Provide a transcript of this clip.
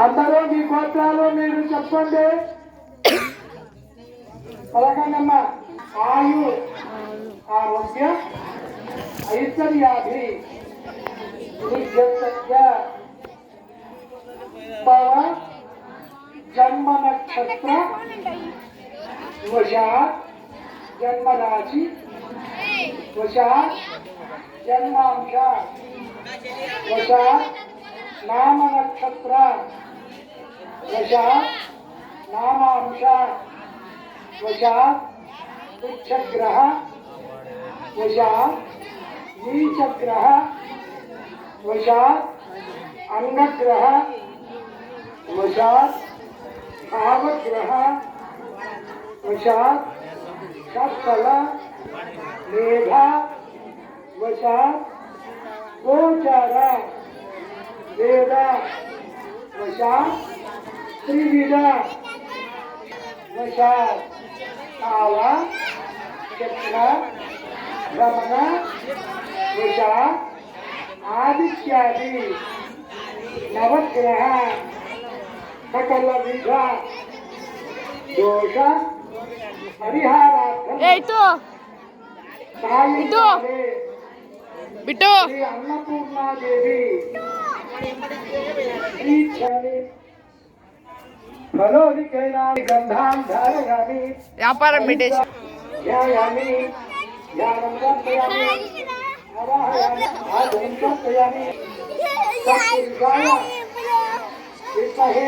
అందరూ మీ గోత్రాలు మీరు చెప్పండి. పలకండమ్మా. ఆయు ఆరోగ్య ఐశ్వర్యాభి భవ జన్మ నక్షత్ర వశాత్ జన్మరాశి వశాత్ జన్మాంశ వశాత్ నామ నక్షత్ర వశాత్ నామాంశ వశాత్ ఉచ్చగ్రహ వశాత్ నీచగ్రహ వశాత్ అంగగ్రహ వశాత్ భావగ్రహ వశాత్ సఫల మేధ వశాత్ గోచర వేద వశాత్ త్రివిధ వశాత్ కాల చక్ర భ్రమణ వశాత్ ఆదిత్యాది నవగ్రహ సకల విధ దోష పరిహారార్థం బిట్టు శ్రీ అన్నపూర్ణాదేవి ఫలోదికైనాని గంధాం ధారయామి వ్యాపారం పెట్టేసి ధ్యాయామి ధ్యానం దర్శయామి ఆవాహయామి ఆదరం దర్శయామి సత్పురుషాయ విద్మహే